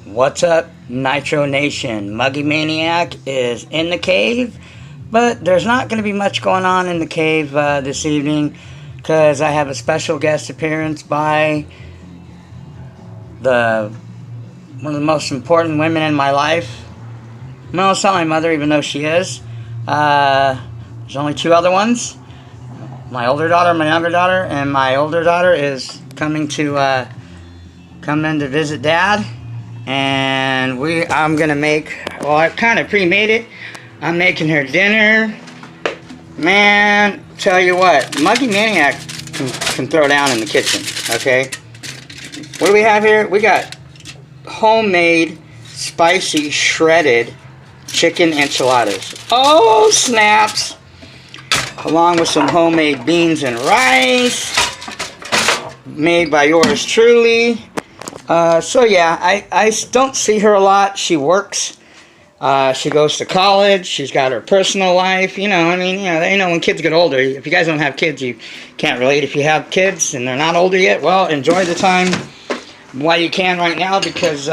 What's up, Nitro Nation? Muggy Maniac is in the cave, but there's not going to be much going on in the cave this evening because I have a special guest appearance by one of the most important women in my life. No, it's not my mother, even though she is. There's only two other ones. My older daughter, my younger daughter, and my older daughter is coming in to visit Dad. And I'm gonna make, well, I kind of pre-made it. I'm making her dinner. Man, tell you what, Muggy Maniac can throw down in the kitchen, okay? What do we have here? We got homemade, spicy, shredded chicken enchiladas. Oh, snaps! Along with some homemade beans and rice, made by yours truly. So yeah, I don't see her a lot. She works. She goes to college. She's got her personal life. You know, I mean, when kids get older, if you guys don't have kids, you can't relate. If you have kids and they're not older yet, well, enjoy the time while you can right now, because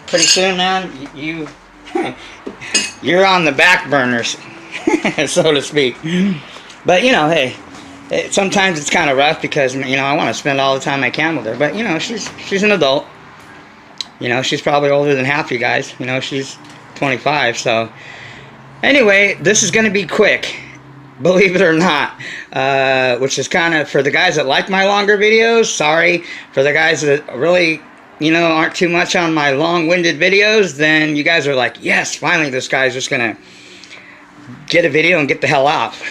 pretty soon, man, you're on the back burners, so to speak. But, hey, sometimes it's kind of rough because, I want to spend all the time I can with her. But, she's an adult. She's probably older than half you guys. She's 25. So, anyway, this is going to be quick, believe it or not. Which is kind of, for the guys that like my longer videos, sorry. For the guys that really, aren't too much on my long-winded videos, then you guys are like, yes, finally this guy's just going to get a video and get the hell off.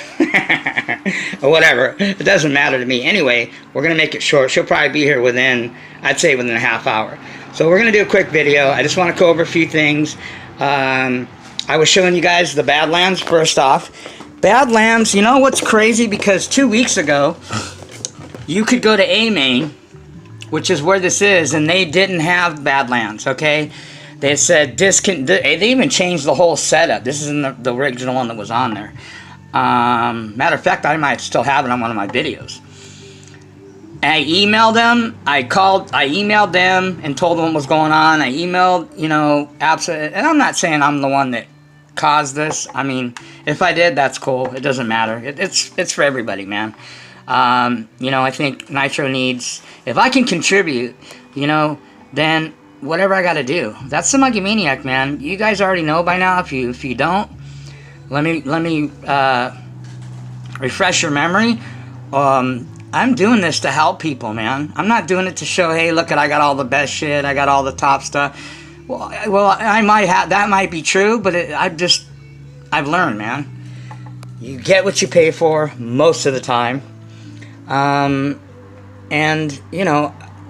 Or whatever. It doesn't matter to me. Anyway, we're going to make it short. She'll probably be here I'd say within a half hour. So we're going to do a quick video. I just want to go over a few things. I was showing you guys the Badlands first off. Badlands, you know what's crazy? Because 2 weeks ago, you could go to A-Main, which is where this is, and they didn't have Badlands, okay? They said they even changed the whole setup. This isn't the original one that was on there. Matter of fact, I might still have it on one of my videos. I emailed them. I emailed them and told them what was going on. I emailed, absolutely. And I'm not saying I'm the one that caused this. I mean, if I did, that's cool. It doesn't matter. It's for everybody, man. I think Nitro needs, if I can contribute, then whatever I got to do. That's the Muggy Maniac, man. You guys already know by now. If you don't, let me refresh your memory. I'm doing this to help people, man. I'm not doing it to show, hey, look I got all the best shit. I got all the top stuff. Well, I might have, that might be true, but I've learned, man. You get what you pay for most of the time. And,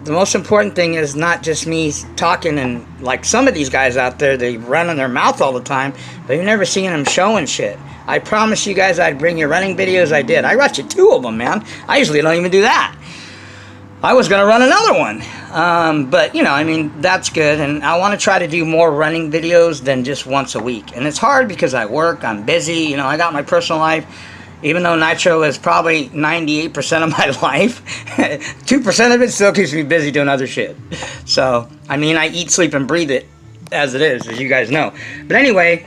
the most important thing is not just me talking, and like some of these guys out there, they run in their mouth all the time, but you've never seen them showing shit. I promised you guys I'd bring you running videos. I did. I got you 2 of them, man. I usually don't even do that. I was going to run another one. But, that's good. And I want to try to do more running videos than just once a week. And it's hard because I work, I'm busy, I got my personal life. Even though Nitro is probably 98% of my life, 2% of it still keeps me busy doing other shit. So, I eat, sleep, and breathe it as it is, as you guys know. But anyway,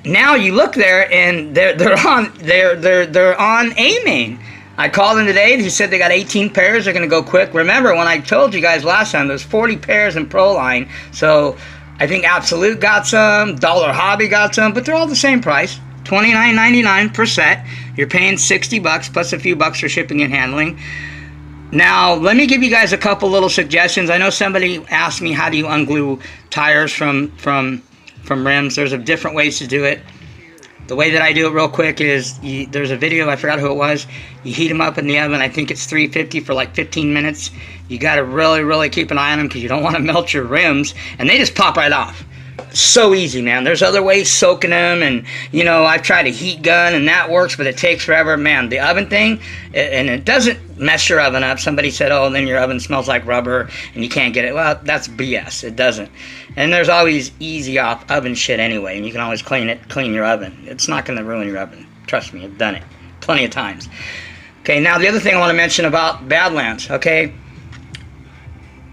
now you look there and they're on A-Main. I called them today. He said they got 18 pairs. They're gonna go quick. Remember when I told you guys last time there's 40 pairs in Pro Line. So I think Absolute got some, Dollar Hobby got some, but they're all the same price. $29.99 per set. You're paying $60 plus a few bucks for shipping and handling. Now, let me give you guys a couple little suggestions. I know somebody asked me, how do you unglue tires from rims? There's different ways to do it. The way that I do it real quick is, there's a video, I forgot who it was. You heat them up in the oven. I think it's 350 for like 15 minutes. You got to really, really keep an eye on them because you don't want to melt your rims. And they just pop right off. So easy, man. There's other ways, soaking them, and I've tried a heat gun and that works, but it takes forever, man. The oven thing, and it doesn't mess your oven up. Somebody said, oh, then your oven smells like rubber and you can't get it. Well, that's BS. It doesn't. And there's always easy off oven shit anyway, and you can always clean your oven. It's not going to ruin your oven. Trust me, I've done it plenty of times. Okay, now the other thing I want to mention about Badlands, okay,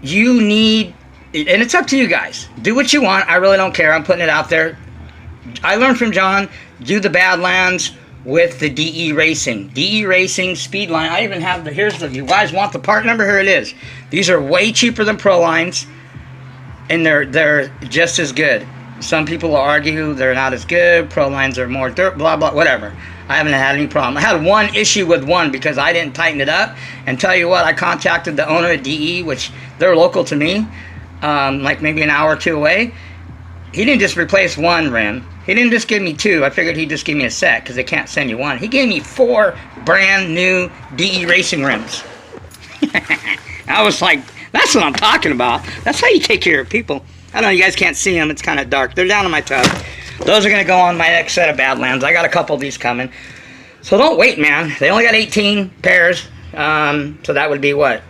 you need, and it's up to you guys, do what you want. I really don't care. I'm putting it out there. I learned from John, do the Badlands with the DE Racing. DE Racing speed line. I even have the, here's the, you guys want the part number? Here it is. These are way cheaper than Pro Lines, and they're just as good. Some people will argue they're not as good. Pro Lines are more dirt, blah, blah, whatever. I haven't had any problem. I had one issue with one because I didn't tighten it up. And tell you what, I contacted the owner of DE, which they're local to me, like maybe an hour or two away. He didn't just replace one rim. He didn't just give me two. I figured he'd just give me a set because they can't send you one. He gave me 4 brand new DE Racing rims. I was like, that's what I'm talking about. That's how you take care of people. I know you guys can't see them. It's kind of dark. They're down in my tub. Those are going to go on my next set of Badlands. I got a couple of these coming. So don't wait, man. They only got 18 pairs. So that would be what?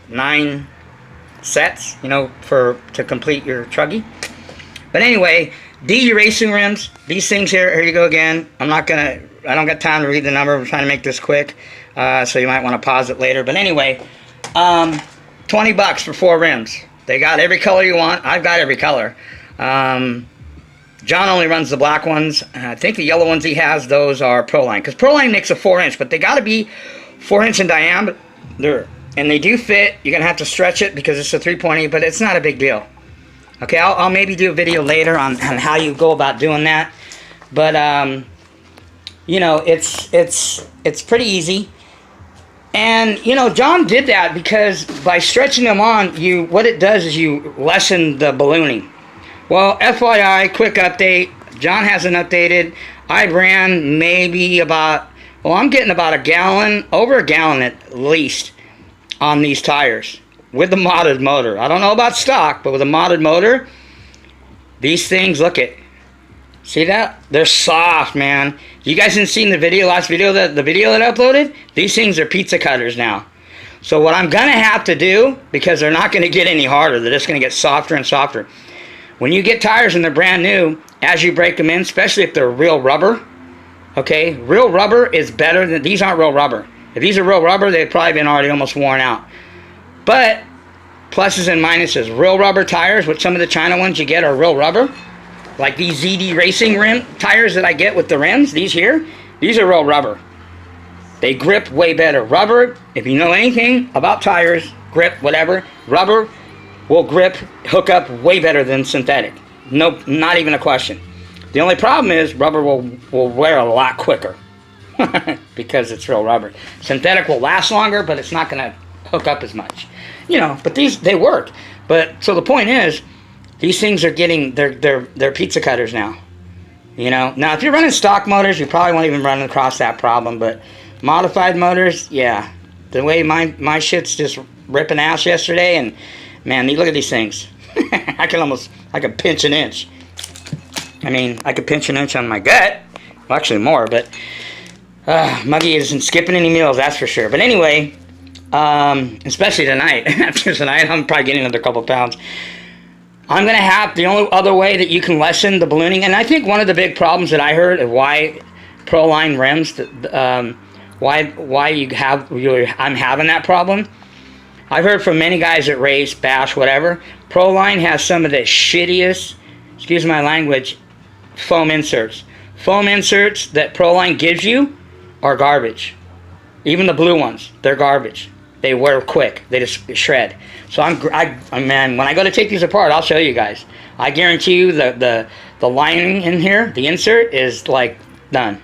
9 sets, you know, to complete your truggy. But anyway, DE Racing rims. These things here you go again. I don't got time to read the number. I'm trying to make this quick. So you might want to pause it later. But anyway, $20 for 4 rims. They got every color you want. I've got every color. John only runs the black ones. I think the yellow ones he has, those are Proline. Because Proline makes a 4-inch, but they got to be 4-inch in diameter. And they do fit. You're going to have to stretch it because it's a 3.8, but it's not a big deal. Okay, I'll maybe do a video later on how you go about doing that. But, you know, it's pretty easy. And, you know, John did that because by stretching them on, what it does is you lessen the ballooning. Well, FYI, quick update. John hasn't updated. I ran maybe about, well, I'm getting about a gallon, over a gallon at least, on these tires with the modded motor. I don't know about stock, but with a modded motor, these things, look at, see that? They're soft, man. You guys haven't seen the video, the video that I uploaded? These things are pizza cutters now. So what I'm going to have to do, because they're not going to get any harder, they're just going to get softer and softer. When you get tires and they're brand new, as you break them in, especially if they're real rubber, okay, real rubber is better than, these aren't real rubber. If these are real rubber, they've probably been already almost worn out. But, pluses and minuses. Real rubber tires, with some of the China ones you get are real rubber. Like these ZD Racing rim tires that I get with the rims, these here, these are real rubber. They grip way better. Rubber, if you know anything about tires, grip, whatever, rubber will grip, hook up way better than synthetic. No, not even a question. The only problem is rubber will wear a lot quicker because it's real rubber. Synthetic will last longer, but it's not going to hook up as much. You know, but these, they work. But, so the point is, these things are getting, they're pizza cutters now. You know, now if you're running stock motors, you probably won't even run across that problem, but modified motors, yeah. The way my shit's just ripping ass yesterday, and man, look at these things. I can pinch an inch. I mean, I could pinch an inch on my gut. Well, actually more, but Muggy isn't skipping any meals, that's for sure. But anyway, especially tonight. After tonight, I'm probably getting another couple pounds. I'm going to have, the only other way that you can lessen the ballooning, and I think one of the big problems that I heard of why Proline rims, I'm having that problem. I've heard from many guys that race, bash, whatever. Proline has some of the shittiest, excuse my language, foam inserts. Foam inserts that Proline gives you are garbage. Even the blue ones, they're garbage. They wear quick. They just shred. So man, when I go to take these apart, I'll show you guys. I guarantee you the lining in here, the insert, is like done.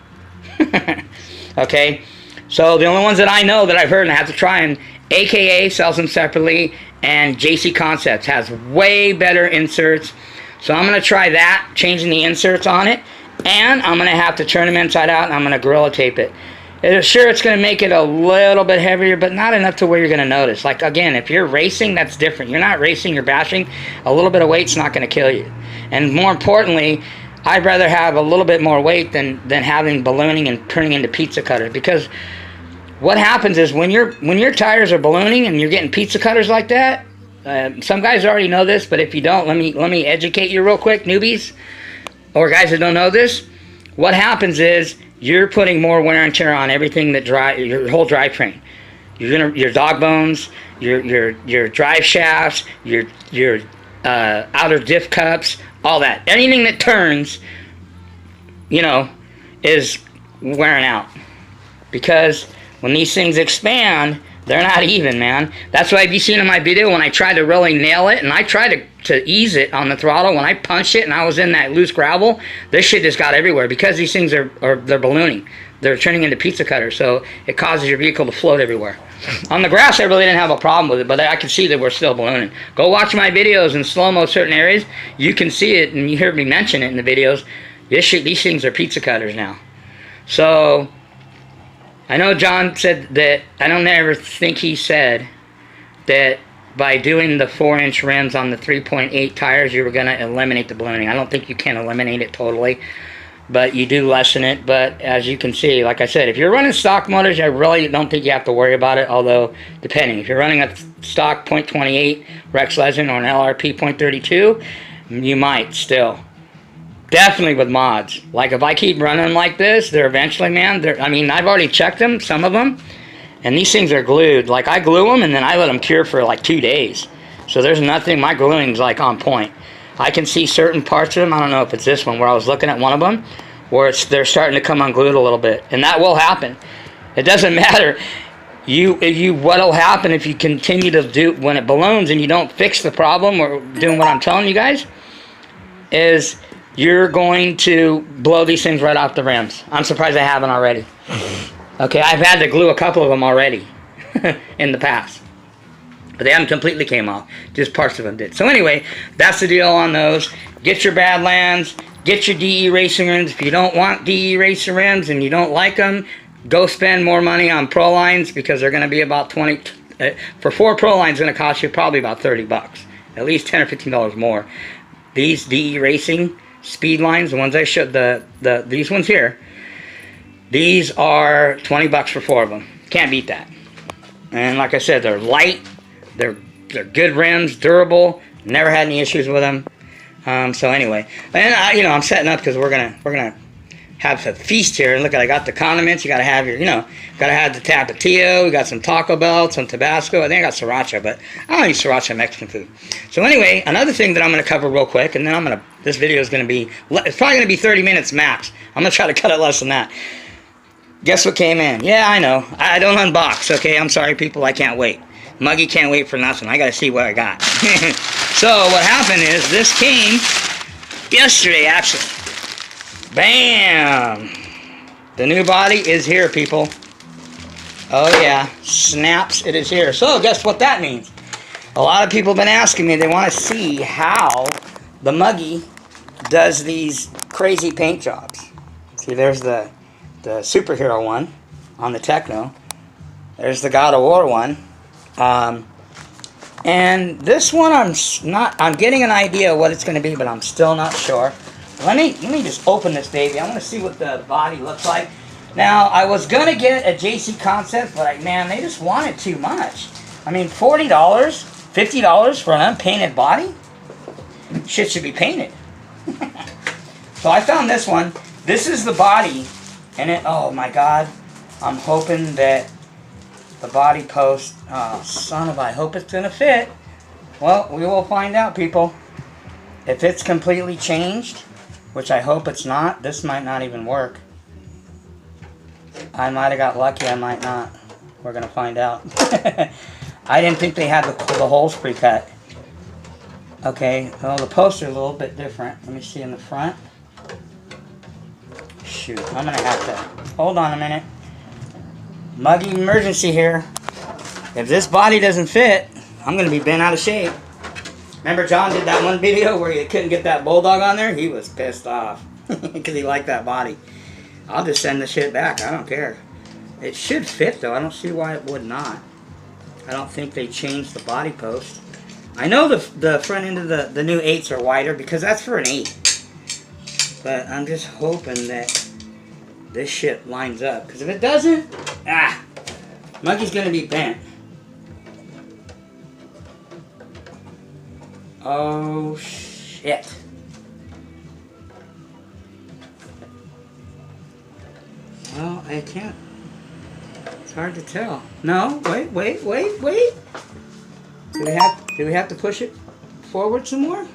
Okay? So the only ones that I know that I've heard and I have to try them, AKA sells them separately, and JC Concepts has way better inserts. So I'm going to try that, changing the inserts on it, and I'm going to have to turn them inside out, and I'm going to Gorilla Tape it. Sure, it's going to make it a little bit heavier, but not enough to where you're going to notice. Like, again, if you're racing, that's different. You're not racing, you're bashing. A little bit of weight's not going to kill you. And more importantly, I'd rather have a little bit more weight than having ballooning and turning into pizza cutters. Because what happens is when your tires are ballooning and you're getting pizza cutters like that, some guys already know this, but if you don't, let me educate you real quick, newbies, or guys that don't know this. What happens is you're putting more wear and tear on everything that your whole drivetrain. Your dog bones, your drive shafts, your outer diff cups, all that. Anything that turns, you know, is wearing out. Because when these things expand, they're not even, man. That's why, have you seen in my video when I tried to really nail it and I tried to ease it on the throttle, when I punched it and I was in that loose gravel, this shit just got everywhere because these things they're ballooning. They're turning into pizza cutters, so it causes your vehicle to float everywhere. On the grass, I really didn't have a problem with it, but I could see that we're still ballooning. Go watch my videos in slow-mo certain areas. You can see it, and you heard me mention it in the videos. These things are pizza cutters now. So, I know John said that, I don't ever think he said that by doing the 4-inch rims on the 3.8 tires, you were going to eliminate the ballooning. I don't think you can eliminate it totally, but you do lessen it. But as you can see, like I said, if you're running stock motors, I really don't think you have to worry about it, although depending. If you're running a stock .28 Rex Legend or an LRP .32, you might still. Definitely with mods. Like if I keep running like this, they're eventually, man, I mean, I've already checked them, some of them, and these things are glued. Like I glue them and then I let them cure for like 2 days. So there's nothing, my gluing's like on point. I can see certain parts of them, I don't know if it's this one, where I was looking at one of them, where they're starting to come unglued a little bit. And that will happen. It doesn't matter. What'll happen if you continue to do, when it balloons and you don't fix the problem, or doing what I'm telling you guys, is you're going to blow these things right off the rims. I'm surprised I haven't already. Okay, I've had to glue a couple of them already in the past. But they haven't completely came off. Just parts of them did. So anyway, that's the deal on those. Get your Badlands. Get your DE Racing rims. If you don't want DE Racing rims and you don't like them, go spend more money on Pro Lines, because they're going to be about 20. For 4 Pro Lines, it's going to cost you probably about 30 bucks. At least $10 or $15 more. These DE Racing Speed Lines, the ones I showed, these ones here, these are 20 bucks for 4 of them. Can't beat that. And like I said, they're light. They're good rims, durable. Never had any issues with them. So anyway, and I'm setting up because we're gonna have a feast here. And look, I got the condiments. You gotta have your, gotta have the Tapatio. We got some Taco Bell, some Tabasco. I think I got sriracha, but I don't use sriracha in Mexican food. So anyway, another thing that I'm gonna cover real quick, and then this video is gonna be, it's probably gonna be 30 minutes max. I'm gonna try to cut it less than that. Guess what came in? Yeah, I know. I don't unbox. Okay, I'm sorry, people. I can't wait. Muggy can't wait for nothing. I gotta see what I got. So what happened is this came yesterday, actually. Bam! The new body is here, people. Oh yeah, snaps, it is here. So guess what that means? A lot of people have been asking me, they want to see how the Muggy does these crazy paint jobs. See, there's the superhero one on the Techno. There's the God of War one. And this one I'm getting an idea of what it's going to be, but I'm still not sure. Let me just open this baby. I want to see what the body looks like. Now, I was going to get a JC Concept, but man, they just wanted too much. I mean, $40, $50 for an unpainted body? Shit should be painted. So I found this one. This is the body, and oh my God, I'm hoping that the body post, oh son of, I hope it's going to fit. Well, we will find out, people. If it's completely changed, which I hope it's not, this might not even work. I might have got lucky, I might not. We're going to find out. I didn't think they had the holes pre-cut. Okay, well the posts are a little bit different. Let me see in the front. Shoot, I'm going to have to, hold on a minute. Muggy emergency here. If this body doesn't fit, I'm going to be bent out of shape. Remember John did that one video where you couldn't get that Bulldog on there? He was pissed off because he liked that body. I'll just send the shit back. I don't care. It should fit though. I don't see why it would not. I don't think they changed the body post. I know the front end of the new 8s are wider because that's for an 8. But I'm just hoping that this shit lines up. Because if it doesn't, Muggy's going to be bent. Oh, shit. Well, I can't. It's hard to tell. No, wait. Do we have to push it forward some more?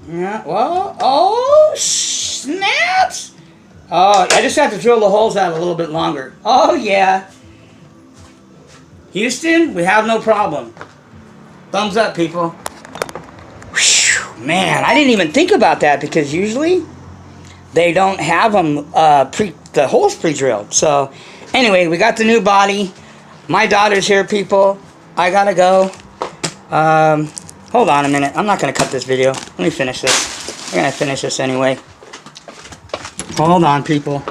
Yeah. Well. Oh, snaps! Oh, I just have to drill the holes out a little bit longer. Oh yeah. Houston, we have no problem. Thumbs up, people. Whew, man, I didn't even think about that because usually they don't have them the holes pre-drilled. So anyway, we got the new body. My daughter's here, people. I gotta go. Hold on a minute. I'm not gonna cut this video. Let me finish this. We're gonna finish this anyway. Hold on, people.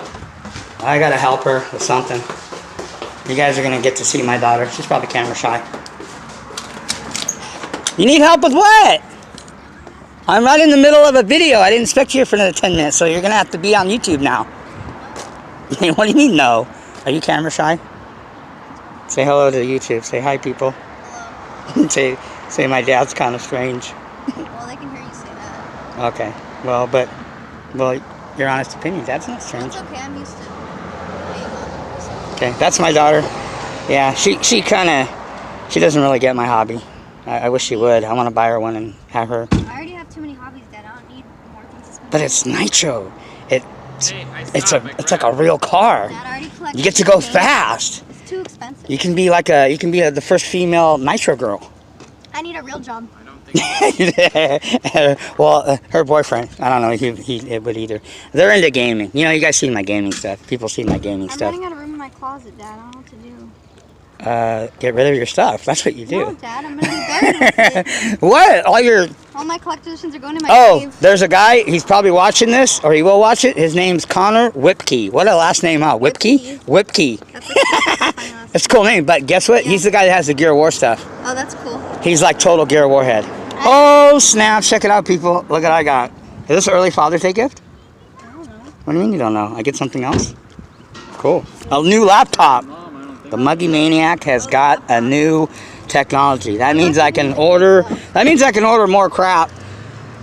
I gotta help her with something. You guys are gonna get to see my daughter. She's probably camera shy. You need help with what? I'm right in the middle of a video. I didn't expect you for another 10 minutes, so you're gonna have to be on YouTube now. What do you mean no? Are you camera shy? Say hello to YouTube. Say hi, people. Hello. say my dad's kind of strange. Well, they can hear you say that. Okay. Well, your honest opinion, Dad's not strange. It's okay. I'm used to being on. Okay, that's my daughter. Yeah, she doesn't really get my hobby. I wish she would. I want to buy her one and have her. I already have too many hobbies, Dad. I don't need more things to spend. But it's nitro. It's like a real car. Dad, I already collect. You get to go fast. It's too expensive. You can be the first female nitro girl. I need a real job. Well, her boyfriend, I don't know, he would either. They're into gaming. You know, you guys see my gaming stuff. People see my gaming stuff. I'm running out of room in my closet, Dad. I don't know what to do. Get rid of your stuff. That's what you do. No, Dad, I'm gonna be buried with it. What? All my collectibles are going in my cave. There's a guy. He's probably watching this, or he will watch it. His name's Connor Whipkey. What a last name out. Whipkey? Whipkey. That's a funny last That's a cool name, but guess what? Yeah. He's the guy that has the Gear of War stuff. Oh, that's cool. He's like total Gear of War head. Oh, snap. Check it out, people. Look what I got. Is this an early Father's Day gift? I don't know. What do you mean you don't know? I get something else? Cool. A new laptop. The Muggy Maniac has got a new technology. That means I can order more crap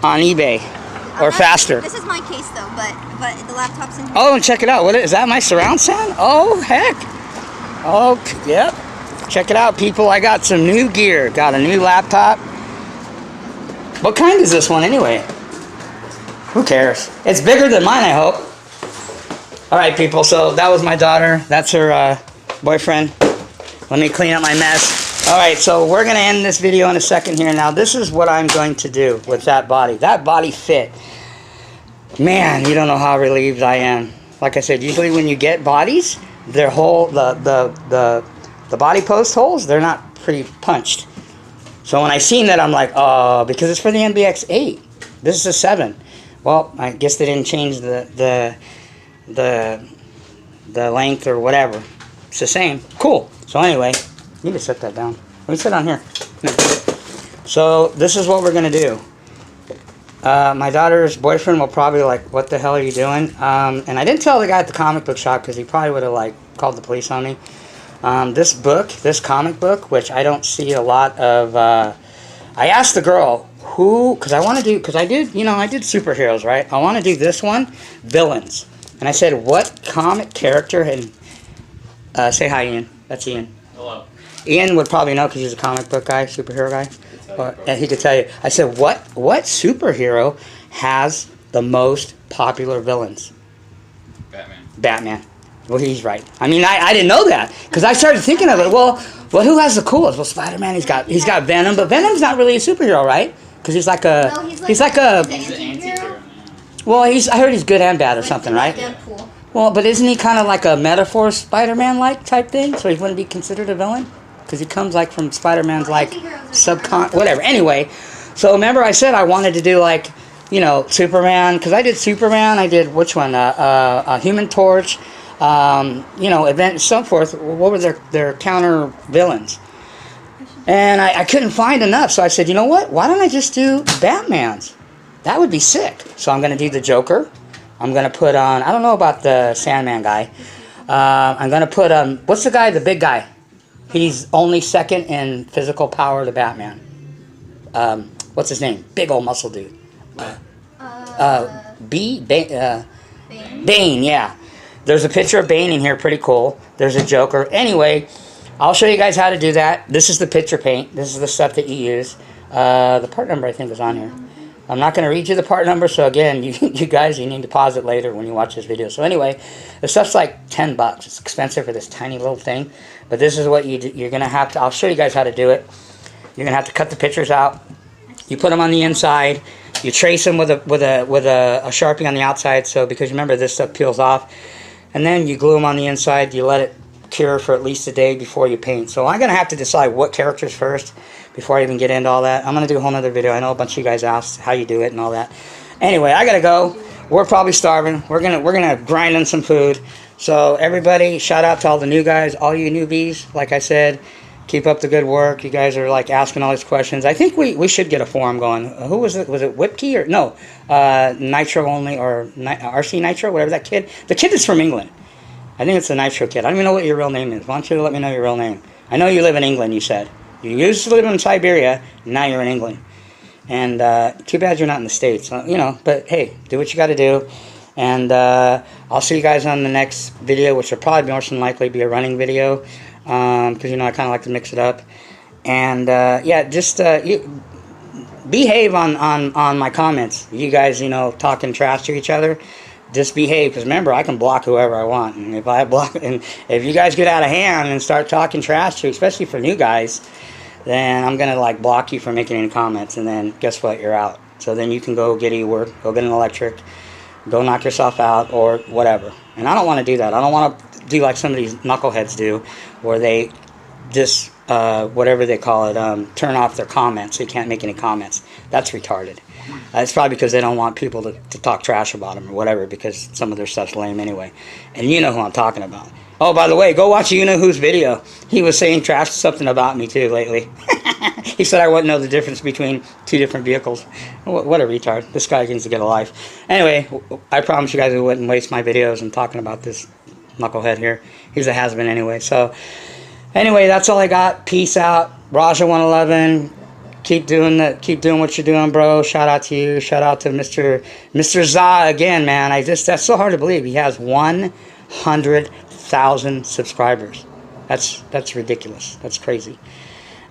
on eBay or faster. This is my case though, but the laptop's in here. Oh, and check it out. Is that my surround sound? Oh, heck. Oh, yep. Check it out, people. I got some new gear. Got a new laptop. What kind is this one anyway? Who cares? It's bigger than mine, I hope. All right, people. So that was my daughter. That's her boyfriend. Let me clean up my mess. All right, so we're going to end this video in a second here. Now, this is what I'm going to do with that body. That body fit. Man, you don't know how relieved I am. Like I said, usually when you get bodies, their whole the body post holes, they're not pre-punched. So when I seen that, I'm like, oh, because it's for the MBX 8. This is a 7. Well, I guess they didn't change the length or whatever. It's the same. Cool. So anyway, you need to set that down. Let me sit down here. So this is what we're going to do. My daughter's boyfriend will probably like, what the hell are you doing? And I didn't tell the guy at the comic book shop because he probably would have like called the police on me. This comic book, which I don't see a lot of, I asked the girl because I did superheroes, right? I want to do this one, villains. And I said, what comic character and, say hi, Ian. That's Ian. Hello. Ian would probably know because he's a comic book guy, superhero guy. And he could tell you. I said, what superhero has the most popular villains? Batman. Well, he's right. I mean, I didn't know that because I started thinking of it. Well, who has the coolest? Well, Spider-Man. He's got Venom, but Venom's not really a superhero, right? Because he's like a he's an anti-hero. Well, I heard he's good and bad or something, right? Deadpool. Well, but isn't he kind of like a metaphor Spider-Man-like type thing? So he wouldn't be considered a villain because he comes like from Spider-Man's like whatever. Anyway, so remember I said I wanted to do like, Superman because I did Superman. I did which one? Human Torch. Event, so forth. What were their counter villains? And I couldn't find enough, so I said, you know what? Why don't I just do Batman's? That would be sick. So I'm going to do the Joker. I'm going to put on, I don't know about the Sandman guy. I'm going to put what's the guy, the big guy? He's only second in physical power to Batman. What's his name? Big old muscle dude. Bane, yeah. There's a picture of Bane in here, pretty cool. There's a Joker. Anyway, I'll show you guys how to do that. This is the picture paint. This is the stuff that you use. The part number, I think, is on here. I'm not going to read you the part number, so again, you guys, you need to pause it later when you watch this video. So anyway, the stuff's like 10 bucks. It's expensive for this tiny little thing, but this is what you're going to have to, I'll show you guys how to do it. You're going to have to cut the pictures out. You put them on the inside. You trace them with a Sharpie on the outside, so because remember, this stuff peels off. And then you glue them on the inside. You let it cure for at least a day before you paint. So I'm going to have to decide what characters first before I even get into all that. I'm going to do a whole nother video. I know a bunch of you guys asked how you do it and all that. Anyway, I got to go. We're probably starving. We're gonna grind on some food. So everybody, shout out to all the new guys, all you newbies. Like I said, keep up the good work. You guys are like asking all these questions. I think we should get a forum going. Who was it? Was it Whipkey or no? Nitro only or RC Nitro, whatever that kid. The kid is from England. I think it's the Nitro kid. I don't even know what your real name is. Why don't you let me know your real name? I know you live in England. You said you used to live in Siberia. Now you're in England. And too bad you're not in the States. You know. But hey, do what you got to do. And I'll see you guys on the next video, which will probably more than likely be a running video. Because you know I kind of like to mix it up, and yeah, just you behave on my comments. You guys, you know, talking trash to each other, just behave. Because remember, I can block whoever I want, and if you guys get out of hand and start talking trash to, especially for new guys, then I'm gonna like block you from making any comments, and then guess what? You're out. So then you can go get work, go get an electric, go knock yourself out, or whatever. And I don't want to do that. I don't want to do like some of these knuckleheads do, where they just whatever they call it, turn off their comments so you can't make any comments. That's retarded. It's probably because they don't want people to talk trash about them or whatever, because some of their stuff's lame anyway. And you know who I'm talking about. Oh, by the way, go watch you know whose video. He was saying trash something about me too lately. He said I wouldn't know the difference between two different vehicles. What a retard. This guy needs to get a life. Anyway, I promise you guys I wouldn't waste my videos and talking about this knucklehead here. He's a has-been anyway. So anyway, that's all I got. Peace out. Raja 111. Keep doing what you're doing, bro. Shout out to you. Shout out to Mr. Za again, man. That's so hard to believe. He has 100,000 subscribers. That's ridiculous. That's crazy.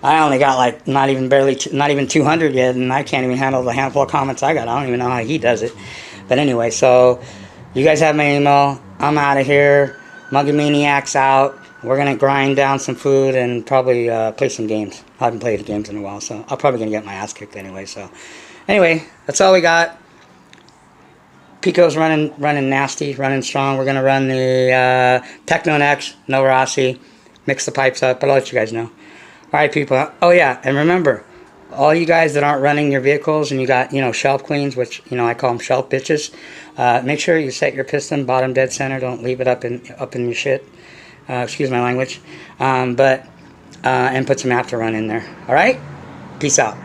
I only got like not even 200 yet, and I can't even handle the handful of comments I got. I don't even know how he does it. But anyway, so you guys have my email. I'm out of here. Muggy Maniac's out. We're going to grind down some food and probably play some games. I haven't played games in a while, so I'm probably going to get my ass kicked anyway. So anyway, that's all we got. Pico's running nasty, running strong. We're going to run the Techno X, no Rossi. Mix the pipes up, but I'll let you guys know. Alright, people. Oh yeah, and remember, all you guys that aren't running your vehicles and you got, you know, shelf queens, which, you know, I call them shelf bitches, make sure you set your piston bottom dead center. Don't leave it up in your shit. Excuse my language. And put some after run in there. Alright? Peace out.